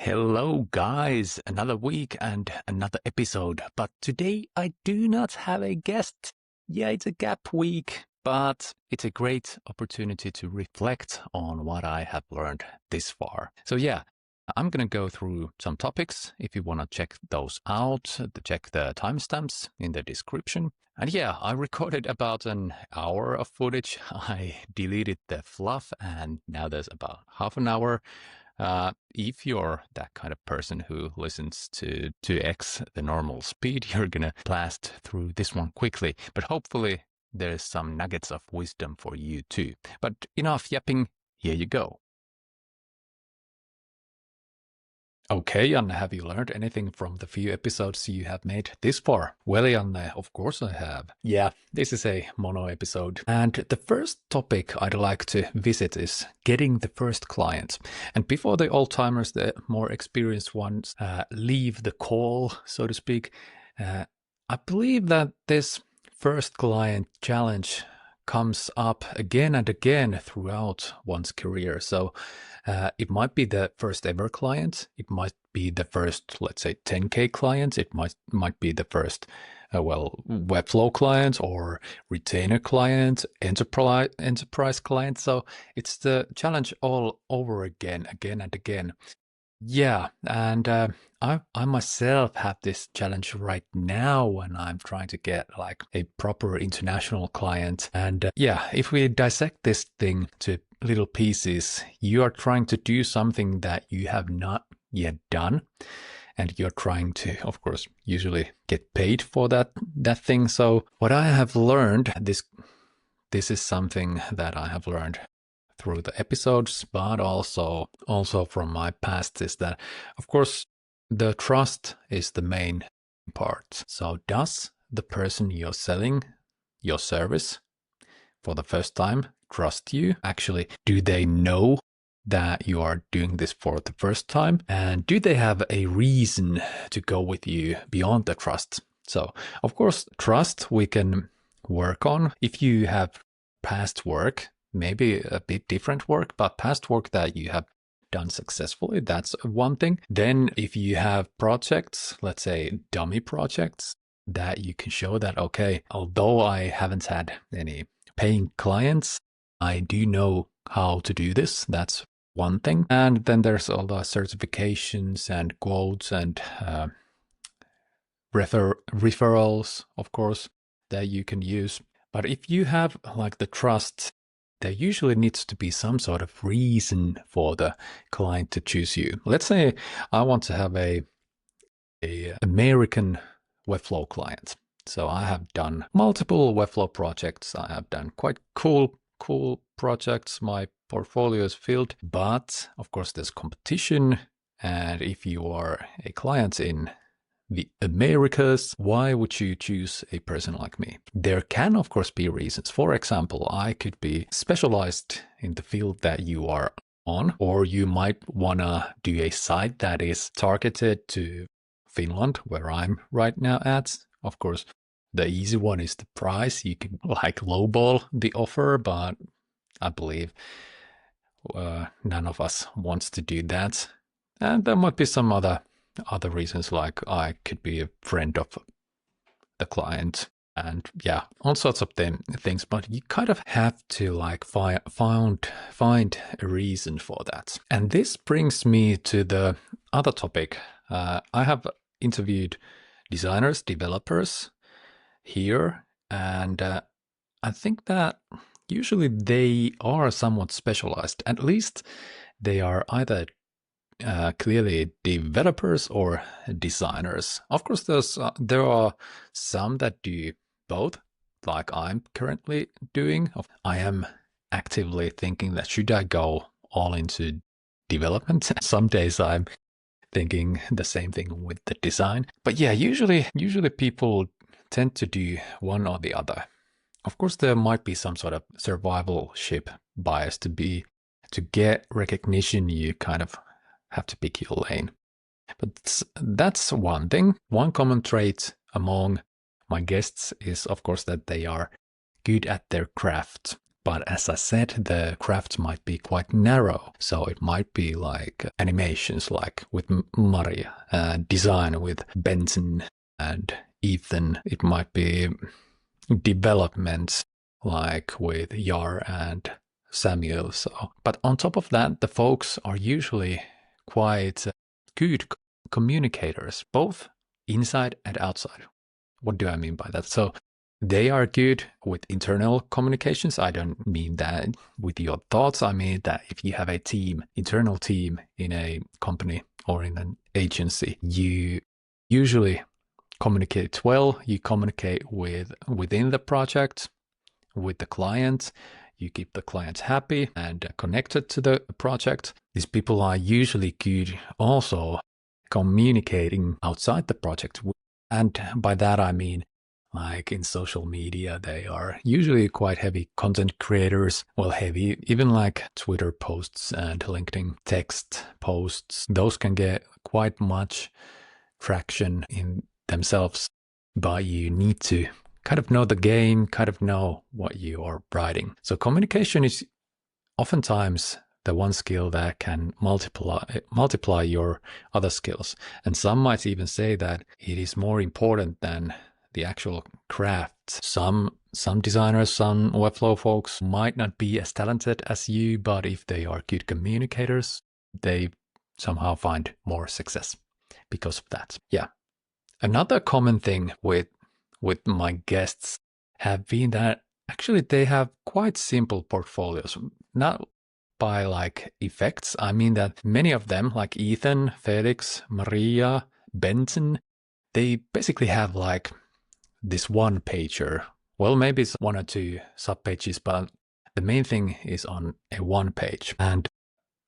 Hello, guys. Another week and another episode. But today I do not have a guest. Yeah, it's a gap week, but it's a great opportunity to reflect on what I have learned this far. So, yeah, I'm going to go through some topics. If you want to check those out, check the timestamps in the description. And yeah, I recorded about an hour of footage. I deleted the fluff, and now there's about half an hour. If you're that kind of person who listens to 2x the normal speed, you're going to blast through this one quickly. But hopefully there's some nuggets of wisdom for you too. But enough yapping, here you go. Okay, Janne, have you learned anything from the few episodes you have made this far? Well, Janne, of course I have. Yeah, this is a mono episode. And the first topic I'd like to visit is getting the first client. And before the old-timers, the more experienced ones, leave the call, so to speak, I believe that this first client challenge comes up again and again throughout one's career. So it might be the first ever client. It might be the first, let's say, 10K client. It might be the first, Webflow client or retainer client, enterprise client. So it's the challenge all over again and again. Yeah, and I myself have this challenge right now when I'm trying to get like a proper international client. And yeah, if we dissect this thing to little pieces, you are trying to do something that you have not yet done. And you're trying to, of course, usually get paid for that thing. So what I have learned, this is something that I have learned through the episodes, but also from my past, is that, of course, the trust is the main part. So does the person you're selling your service for the first time trust you? Actually, do they know that you are doing this for the first time? And do they have a reason to go with you beyond the trust? So, of course, trust we can work on. If you have past work, maybe a bit different work, but past work that you have done successfully, that's one thing. Then if you have projects, let's say dummy projects, that you can show that, okay, although I haven't had any paying clients, I do know how to do this. That's one thing. And then there's all the certifications and quotes and referrals, of course, that you can use. But if you have like the trust, there usually needs to be some sort of reason for the client to choose you. Let's say I want to have a American Webflow client. So I have done multiple Webflow projects. I have done quite cool projects. My portfolio is filled, but of course there's competition. And if you are a client in the Americas, why would you choose a person like me? There can, of course, be reasons. For example, I could be specialized in the field that you are on, or you might want to do a site that is targeted to Finland, where I'm right now at. Of course, the easy one is the price. You can like lowball the offer, but I believe none of us wants to do that. And there might be some other reasons, like I could be a friend of the client, and yeah, all sorts of things. But you kind of have to like find a reason for that. And this brings me to the other topic. I have interviewed designers, developers here, and I think that usually they are somewhat specialized. At least they are either clearly developers or designers. Of course, there are some that do both, like I'm currently doing. I am actively thinking that should I go all into development? Some days I'm thinking the same thing with the design. But yeah, usually people tend to do one or the other. Of course, there might be some sort of survivalship bias to get recognition. You kind of have to pick your lane. But that's one thing. One common trait among my guests is, of course, that they are good at their craft. But as I said, the crafts might be quite narrow. So it might be like animations like with Maria, design with Benson and Ethan. It might be development like with Yar and Samuel. So, but on top of that, the folks are usually quite good communicators, both inside and outside. What do I mean by that? So they are good with internal communications. I don't mean that with your thoughts. I mean that if you have a team, internal team in a company or in an agency, you usually communicate well. You communicate within the project, with the client. You keep the client happy and connected to the project. These people are usually good also communicating outside the project. And by that I mean, like in social media, they are usually quite heavy content creators. Well, heavy, even like Twitter posts and LinkedIn text posts. Those can get quite much traction in themselves, but you need to kind of know the game, kind of know what you are writing. So communication is oftentimes the one skill that can multiply your other skills. And some might even say that it is more important than the actual craft. Some designers, some Webflow folks might not be as talented as you, but if they are good communicators, they somehow find more success because of that. Yeah. Another common thing with my guests have been that actually they have quite simple portfolios. Not by like effects. I mean that many of them, like Ethan, Felix, Maria, Benson, they basically have like this one pager. Well, maybe it's one or two sub pages, but the main thing is on a one page. And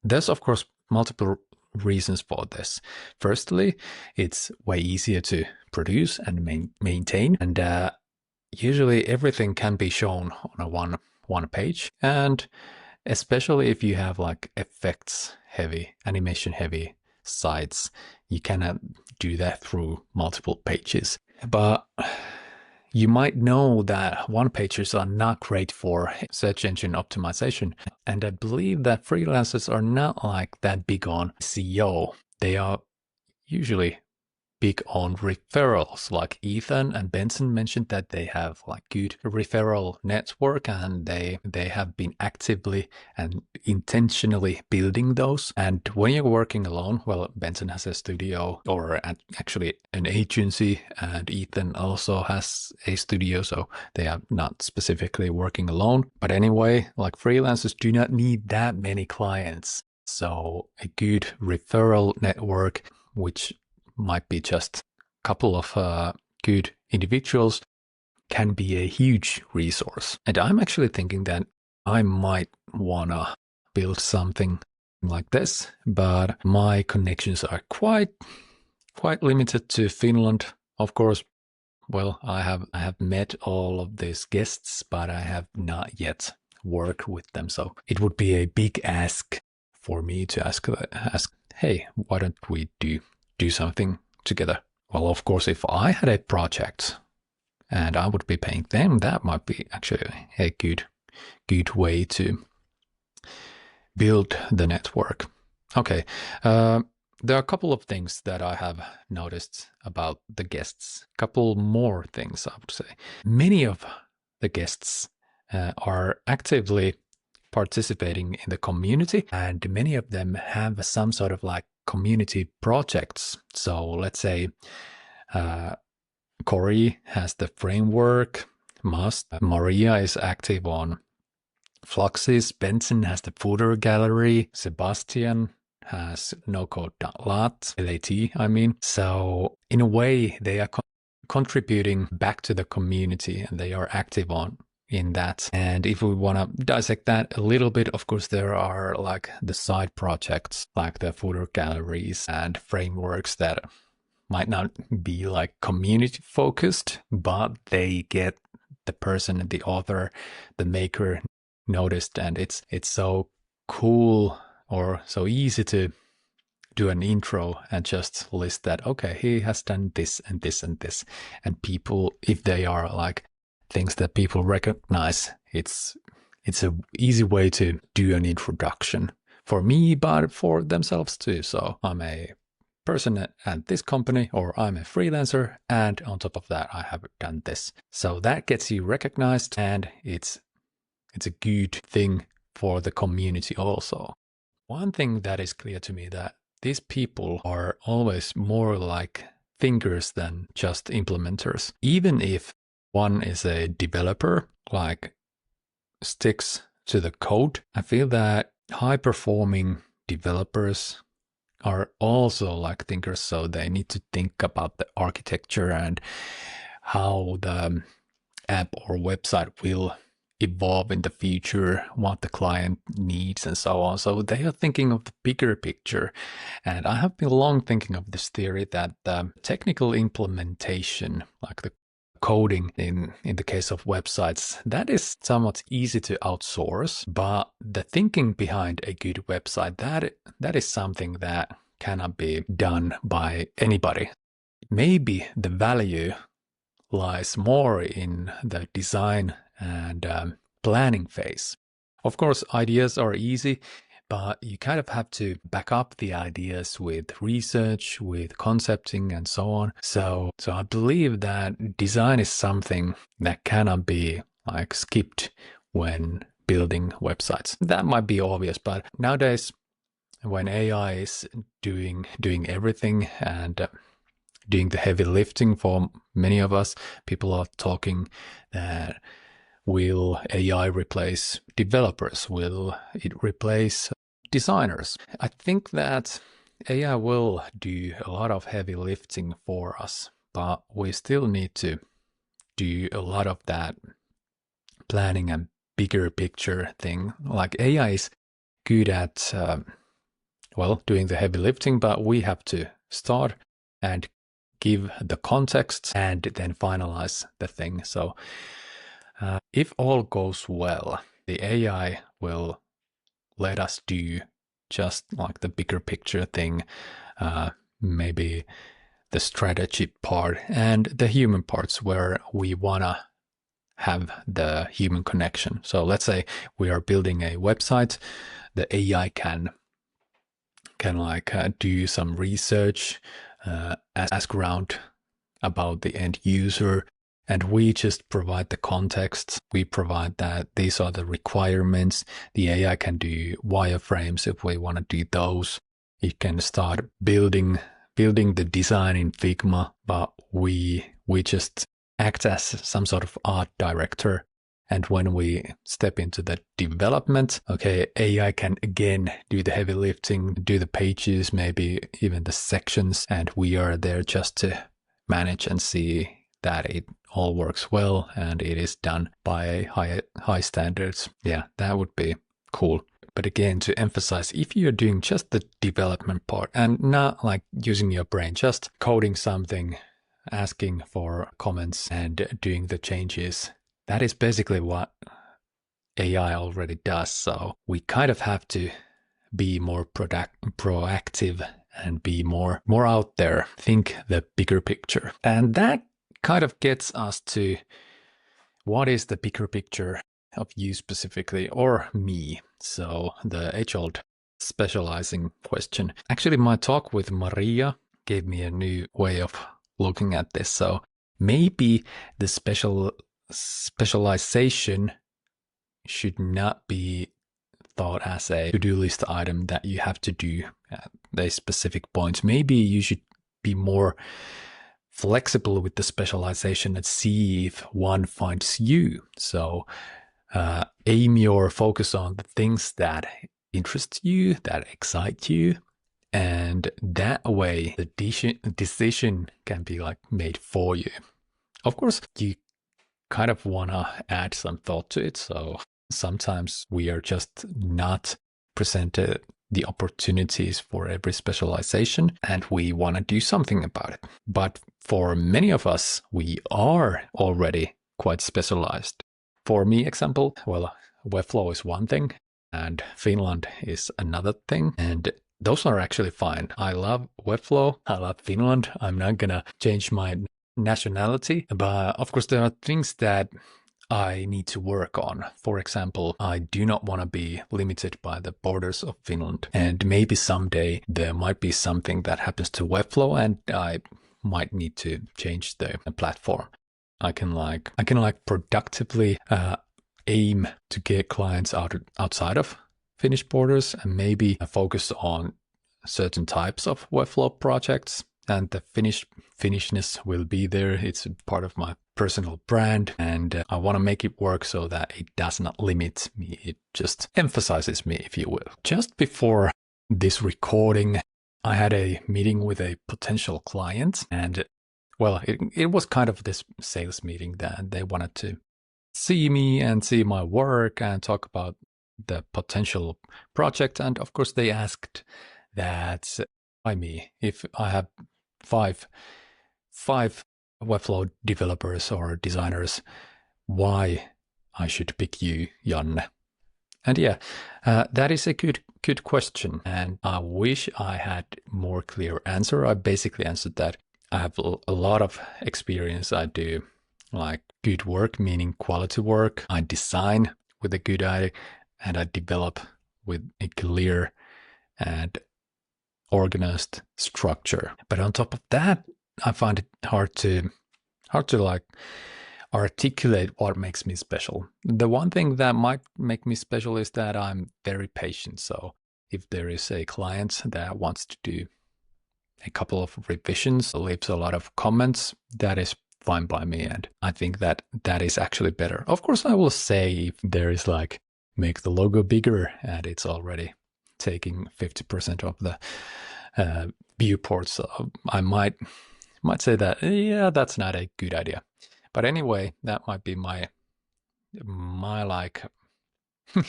there's of course multiple reasons for this. Firstly, it's way easier to produce and maintain, and usually everything can be shown on a one page. And especially if you have like effects heavy, animation heavy sites, you cannot do that through multiple pages. But you might know that one pages are not great for search engine optimization. And I believe that freelancers are not like that big on SEO. They are usually big on referrals. Like Ethan and Benson mentioned that they have like good referral network, and they have been actively and intentionally building those. And when you're working alone, well, Benson has a studio or actually an agency, and Ethan also has a studio, so they are not specifically working alone. But anyway, like freelancers do not need that many clients. So a good referral network, which might be just a couple of good individuals, can be a huge resource. And I'm actually thinking that I might wanna build something like this, but my connections are quite limited to Finland. Of course, well, I have met all of these guests, but I have not yet worked with them. So it would be a big ask for me to ask, hey, why don't we do something together? Well, of course, if I had a project and I would be paying them, that might be actually a good way to build the network. Okay, there are a couple of things that I have noticed about the guests. A couple more things, I would say. Many of the guests are actively participating in the community, and many of them have some sort of like community projects. So let's say Corey has the framework, Maria is active on Fluxys, Benson has the footer gallery, Sebastian has nocode.lat, LAT, I mean. So in a way, they are contributing back to the community, and they are active in that. And if we want to dissect that a little bit, of course, there are like the side projects, like the footer galleries and frameworks that might not be like community focused, but they get the person, the author, the maker noticed, and it's so cool or so easy to do an intro and just list that, okay, he has done this and this and this. And people, if they are like things that people recognize, it's it's a easy way to do an introduction for me, but for themselves too. So I'm a person at this company, or I'm a freelancer, and on top of that, I have done this. So that gets you recognized, and it's a good thing for the community also. One thing that is clear to me that these people are always more like thinkers than just implementers. Even if one is a developer, like sticks to the code, I feel that high performing developers are also like thinkers, so they need to think about the architecture and how the app or website will evolve in the future, what the client needs, and so on. So they are thinking of the bigger picture. And I have been long thinking of this theory that the technical implementation, like the coding in the case of websites, that is somewhat easy to outsource, but the thinking behind a good website, that is something that cannot be done by anybody. Maybe the value lies more in the design and planning phase. Of course, ideas are easy, but you kind of have to back up the ideas with research, with concepting, and so on. So I believe that design is something that cannot be like skipped when building websites. That might be obvious, but nowadays, when AI is doing everything and doing the heavy lifting for many of us, people are talking that will AI replace developers? Will it replace designers? I think that AI will do a lot of heavy lifting for us, but we still need to do a lot of that planning and bigger picture thing. Like AI is good at, doing the heavy lifting, but we have to start and give the context and then finalize the thing. So if all goes well, the AI will let us do just like the bigger picture thing, maybe the strategy part and the human parts where we want to have the human connection. So let's say we are building a website, the AI can like do some research, ask around about the end user, and we just provide the context. We provide that these are the requirements. The AI can do wireframes if we want to do those. It can start building the design in Figma, but we just act as some sort of art director. And when we step into the development, okay, AI can again do the heavy lifting, do the pages, maybe even the sections, and we are there just to manage and see that it all works well and it is done by high standards. Yeah, that would be cool. But again, to emphasize, if you're doing just the development part and not like using your brain, just coding something, asking for comments and doing the changes, that is basically what AI already does. So we kind of have to be more proactive and be more out there, think the bigger picture. And that kind of gets us to what is the bigger picture of you specifically, or me? So the age-old specializing question. Actually, my talk with Maria gave me a new way of looking at this. So maybe the specialization should not be thought as a to-do list item that you have to do at a specific point. Maybe you should be more flexible with the specialization and see if one finds you. So aim your focus on the things that interest you, that excite you, and that way the decision can be like made for you. Of course, you kind of want to add some thought to it. So sometimes we are just not presented the opportunities for every specialization and we want to do something about it. But for many of us, we are already quite specialized. For me, example, Webflow is one thing and Finland is another thing. And those are actually fine. I love Webflow. I love Finland. I'm not going to change my nationality. But of course, there are things that I need to work on. For example, I do not want to be limited by the borders of Finland. And maybe someday there might be something that happens to Webflow and I might need to change the platform. I can productively aim to get clients outside of Finnish borders and maybe focus on certain types of Webflow projects. And the Finnishness will be there. It's part of my personal brand, and I want to make it work so that it does not limit me. It just emphasizes me, if you will. Just before this recording, I had a meeting with a potential client, and well, it was kind of this sales meeting that they wanted to see me and see my work and talk about the potential project. And of course, they asked that by me if I have five Webflow developers or designers, why I should pick you, Janne. And yeah, that is a good question. And I wish I had more clear answer. I basically answered that I have a lot of experience. I do like good work, meaning quality work. I design with a good eye and I develop with a clear and organized structure. But on top of that, I find it hard to like articulate what makes me special. The one thing that might make me special is that I'm very patient. So if there is a client that wants to do a couple of revisions, leaves a lot of comments, that is fine by me. And I think that is actually better. Of course, I will say if there is like make the logo bigger and it's already taking 50% of the viewports, so I might say that, yeah, that's not a good idea. But anyway, that might be my like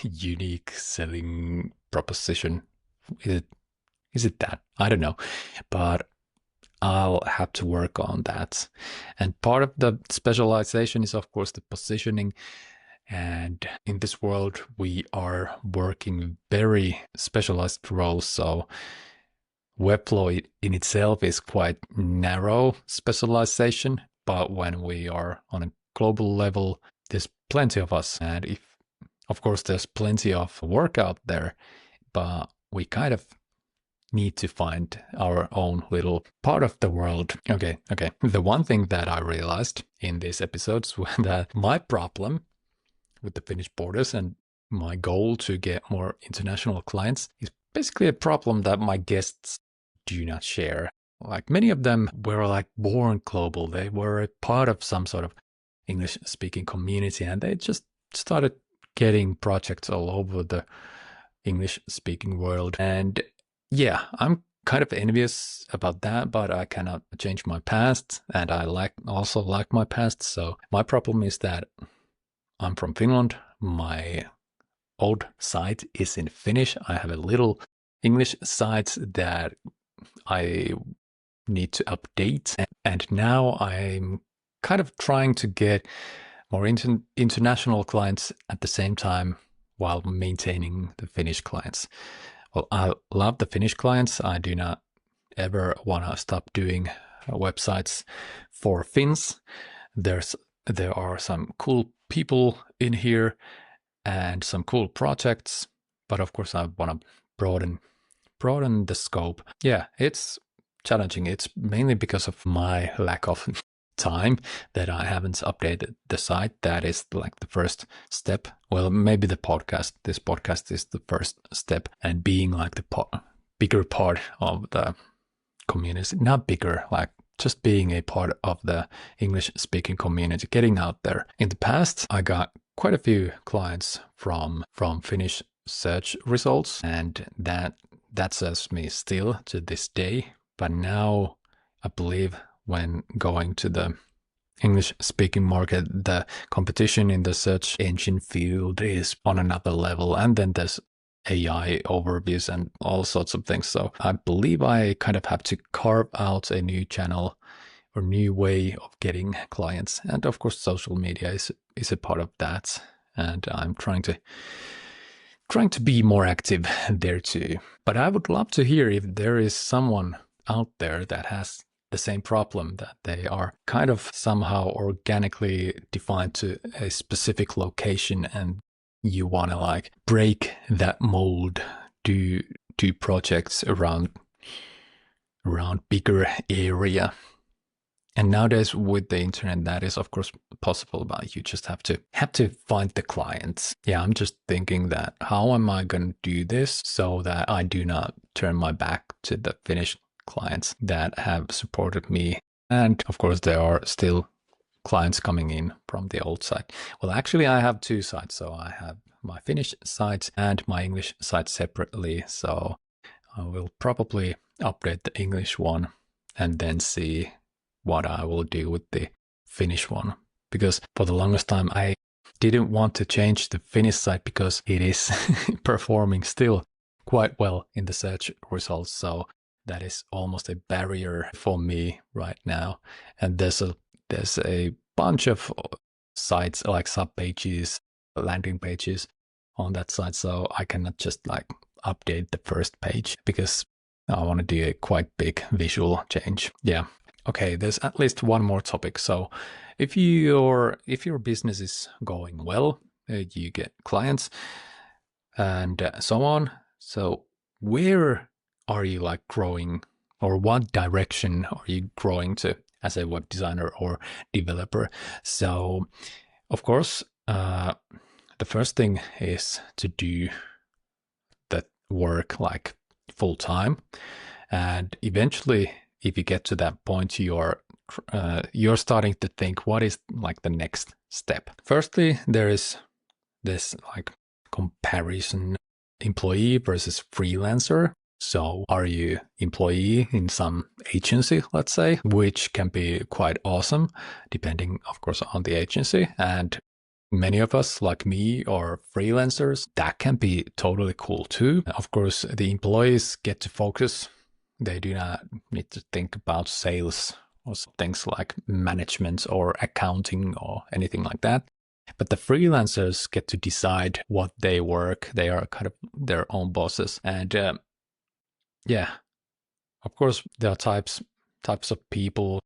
unique selling proposition. Is it that? I don't know, but I'll have to work on that. And part of the specialization is, of course, the positioning. And in this world, we are working very specialized roles. So Webflow in itself is quite narrow specialization, but when we are on a global level, there's plenty of us. And of course, there's plenty of work out there, but we kind of need to find our own little part of the world. Okay. The one thing that I realized in these episodes was that my problem with the Finnish borders and my goal to get more international clients is basically a problem that my guests do not share. Like many of them were like born global. They were a part of some sort of English speaking community and they just started getting projects all over the English speaking world. And yeah, I'm kind of envious about that, but I cannot change my past and I also like my past. So my problem is that I'm from Finland. My old site is in Finnish. I have a little English site that I need to update. And now I'm kind of trying to get more international clients at the same time while maintaining the Finnish clients. Well, I love the Finnish clients. I do not ever want to stop doing websites for Finns. There are some cool people in here and some cool projects, but of course I want to broaden the scope. Yeah, it's challenging. It's mainly because of my lack of time that I haven't updated the site. That is like the first step. Well, maybe this podcast is the first step, and being like the bigger part of the community, not bigger, like just being a part of the English speaking community, getting out there. In the past, I got quite a few clients from Finnish search results, and that serves me still to this day. But now I believe when going to the English speaking market, the competition in the search engine field is on another level. And then there's AI overviews and all sorts of things. So I believe I kind of have to carve out a new channel or new way of getting clients. And of course, social media is a part of that. And I'm trying to be more active there too. But I would love to hear if there is someone out there that has the same problem, that they are kind of somehow organically defined to a specific location, and you want to like break that mold, do projects around bigger area. And nowadays with the internet, that is of course possible, but you just have to find the clients. Yeah, I'm just thinking that how am I going to do this so that I do not turn my back to the Finnish clients that have supported me. And of course, there are still clients coming in from the old site. Well, actually, I have two sites. So I have my Finnish site and my English site separately. So I will probably update the English one and then see what I will do with the Finnish one. Because for the longest time, I didn't want to change the Finnish site because it is performing still quite well in the search results. So that is almost a barrier for me right now. And there's a bunch of sites like sub pages, landing pages on that site. So I cannot just like update the first page because I want to do a quite big visual change. Yeah. Okay, there's at least one more topic. So if your business is going well, you get clients and so on. So where are you like growing, or what direction are you growing to as a web designer or developer? So of course, the first thing is to do that work like full time, and eventually, if you get to that point, you're starting to think, what is like the next step? Firstly, there is this like comparison, employee versus freelancer. So are you employee in some agency, let's say, which can be quite awesome, depending, of course, on the agency. And many of us, like me, are freelancers. That can be totally cool too. Of course, the employees get to focus. They do not need to think about sales or things like management or accounting or anything like that. But the freelancers get to decide what they work. They are kind of their own bosses. And yeah, of course, there are types of people.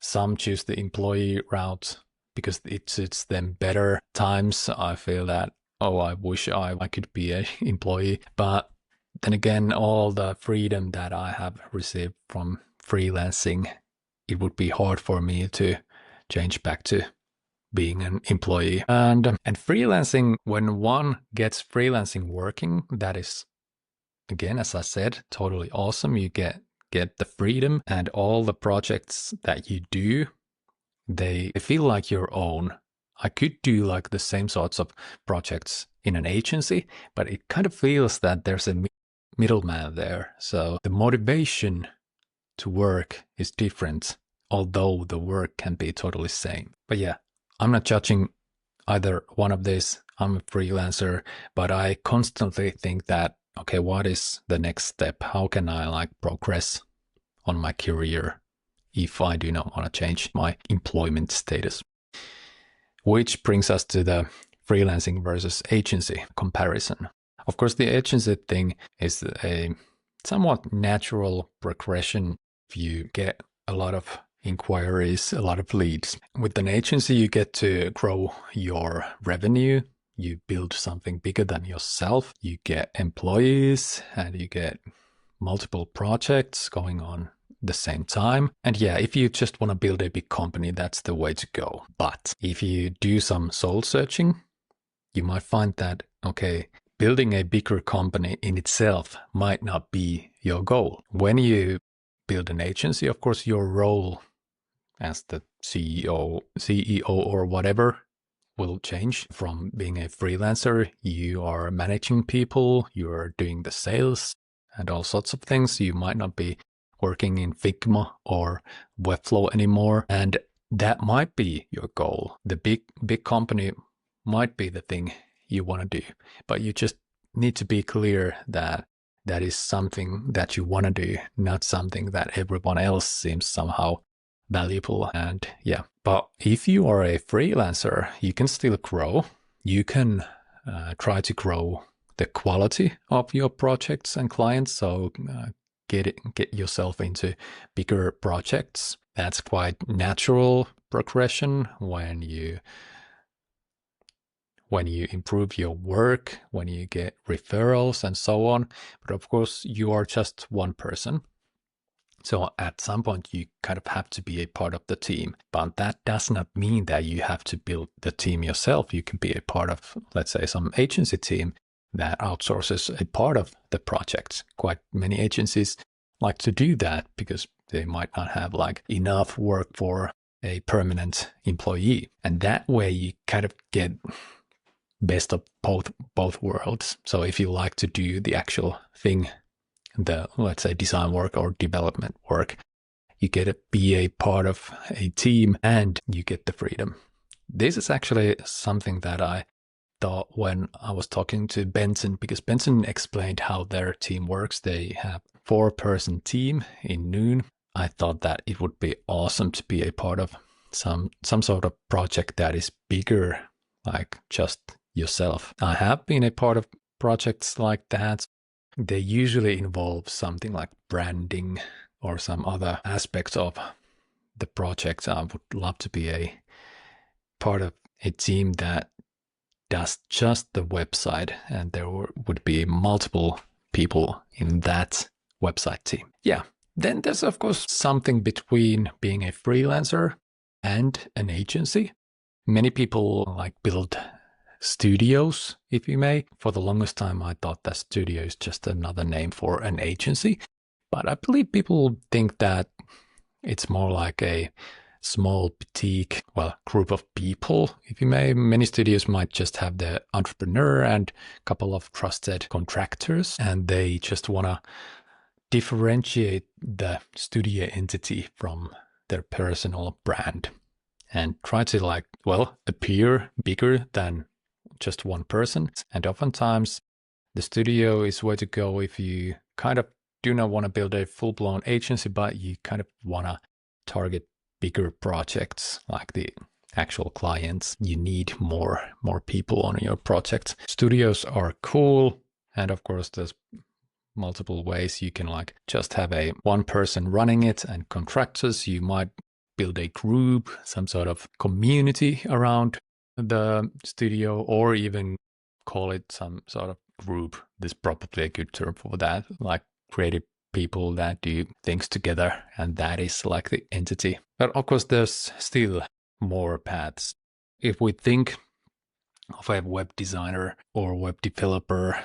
Some choose the employee route because it suits them better. Times I feel that, oh, I wish I could be an employee. But then again, all the freedom that I have received from freelancing, it would be hard for me to change back to being an employee. And freelancing, when one gets freelancing working, that is, again, as I said, totally awesome. You get the freedom, and all the projects that you do, they feel like your own. I could do like the same sorts of projects in an agency, but it kind of feels that there's a middleman there. So the motivation to work is different, although the work can be totally same. But yeah, I'm not judging either one of these. I'm a freelancer, but I constantly think that, okay, what is the next step? How can I like progress on my career if I do not want to change my employment status? Which brings us to the freelancing versus agency comparison. Of course, the agency thing is a somewhat natural progression if you get a lot of inquiries, a lot of leads. With an agency, you get to grow your revenue. You build something bigger than yourself. You get employees and you get multiple projects going on the same time. And yeah, if you just want to build a big company, that's the way to go. But if you do some soul searching, you might find that, okay, building a bigger company in itself might not be your goal. When you build an agency, of course, your role as the CEO or whatever will change from being a freelancer. You are managing people, you're doing the sales and all sorts of things. You might not be working in Figma or Webflow anymore, and that might be your goal. The big company might be the thing you want to do, but you just need to be clear that that is something that you want to do, not something that everyone else seems somehow valuable. And yeah, but if you are a freelancer, you can still grow. You can try to grow the quality of your projects and clients. So get yourself into bigger projects. That's quite natural progression when you improve your work, when you get referrals and so on. But of course, you are just one person. So at some point, you kind of have to be a part of the team. But that does not mean that you have to build the team yourself. You can be a part of, let's say, some agency team that outsources a part of the project. Quite many agencies like to do that because they might not have like enough work for a permanent employee. And that way you kind of get best of both worlds. So if you like to do the actual thing, the, let's say, design work or development work, you get to be a part of a team and you get the freedom. This is actually something that I thought when I was talking to Benson, because Benson explained how their team works. They have a 4-person team in Noon. I thought that it would be awesome to be a part of some sort of project that is bigger, like just yourself. I have been a part of projects like that. They usually involve something like branding or some other aspects of the project. I would love to be a part of a team that does just the website, and there would be multiple people in that website team. Yeah. Then there's, of course, something between being a freelancer and an agency. Many people like build studios, if you may. For the longest time, I thought that studio is just another name for an agency. But I believe people think that it's more like a small boutique, group of people, if you may. Many studios might just have the entrepreneur and a couple of trusted contractors, and they just want to differentiate the studio entity from their personal brand and try to appear bigger than just one person. And oftentimes the studio is where to go if you kind of do not want to build a full-blown agency, but you kind of want to target bigger projects like the actual clients. You need more people on your project. Studios are cool, and of course there's multiple ways you can just have a one person running it and contractors. You might build a group, some sort of community around the studio, or even call it some sort of group. This is probably a good term for that, like creative people that do things together, and that is like the entity. But of course there's still more paths. If we think of a web designer or web developer,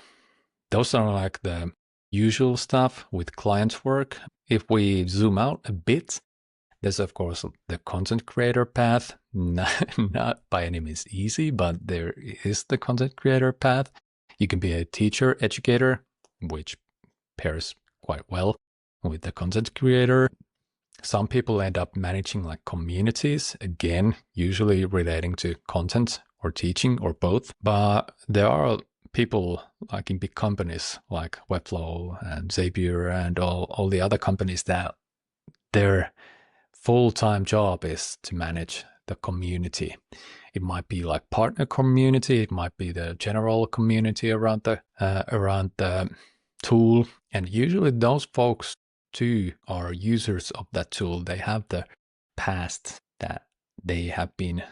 those are like the usual stuff with client work. If we zoom out a bit, there's of course the content creator path. Not by any means easy, but there is the content creator path. You can be a teacher, educator, which pairs quite well with the content creator. Some people end up managing like communities, again, usually relating to content or teaching or both. But there are people like in big companies like Webflow and Zapier and all the other companies that their full-time job is to manage the community. It might be like partner community, it might be the general community around the tool, and usually those folks too are users of that tool. They have the past that they have been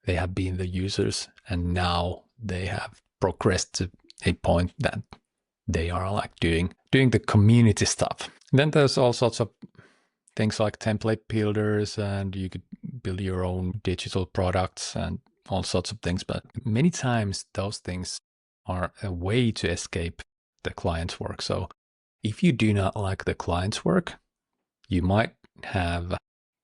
the users, and now they have progressed to a point that they are like doing the community stuff. Then there's all sorts of things like template builders, and you could build your own digital products and all sorts of things. But many times those things are a way to escape the client's work. So if you do not like the client's work, you might have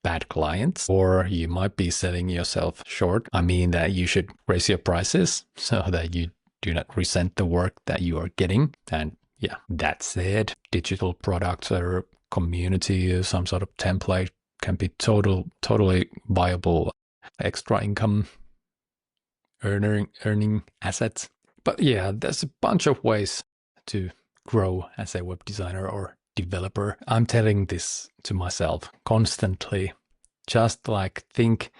bad clients, or you might be selling yourself short. I mean that you should raise your prices so that you do not resent the work that you are getting. And yeah, that said, digital products or community, some sort of template can be totally viable extra income earning assets. But yeah, there's a bunch of ways to grow as a web designer or developer. I'm telling this to myself constantly. Just like think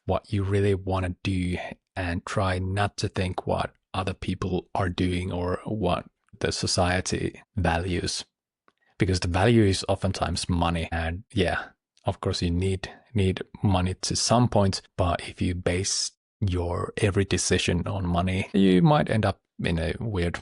what you really want to do and try not to think what other people are doing or what the society values. because the value is oftentimes money. And yeah, of course you need money to some point, but if you base your every decision on money, you might end up in a weird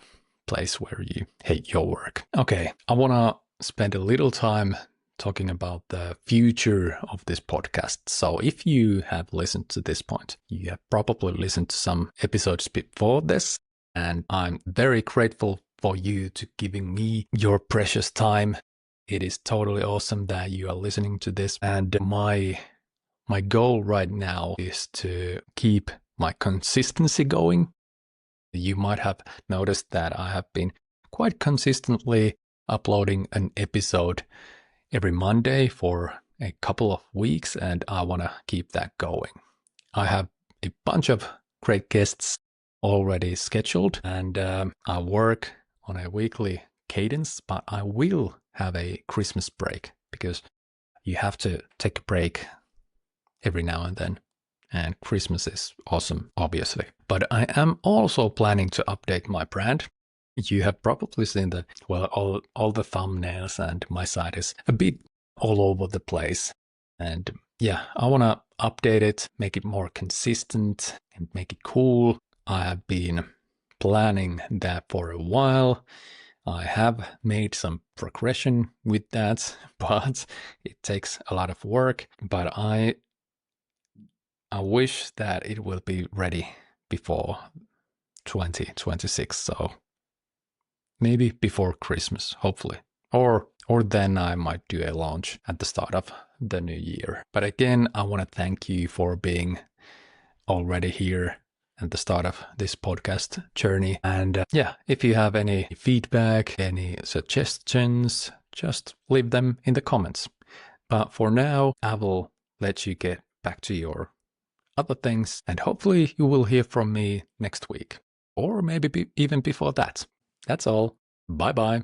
place where you hate your work. Okay, I want to spend a little time talking about the future of this podcast. So if you have listened to this point, you have probably listened to some episodes before this, and I'm very grateful for you to giving me your precious time. It is totally awesome that you are listening to this, and my goal right now is to keep my consistency going. You might have noticed that I have been quite consistently uploading an episode every Monday for a couple of weeks, and I want to keep that going. I have a bunch of great guests already scheduled, and I work on a weekly cadence, but I will have a Christmas break because you have to take a break every now and then. And Christmas is awesome, obviously. But I am also planning to update my brand. You have probably seen that, well, all the thumbnails, and my site is a bit all over the place. And yeah, I want to update it, make it more consistent and make it cool. I have been planning that for a while. I have made some progression with that, but it takes a lot of work. But I wish that it will be ready before 2026. So maybe before Christmas, hopefully. Or then I might do a launch at the start of the new year. But again, I want to thank you for being already here at the start of this podcast journey. And yeah, if you have any feedback, any suggestions, just leave them in the comments. But for now, I will let you get back to your other things, and hopefully you will hear from me next week, or maybe even before that. That's all. Bye bye.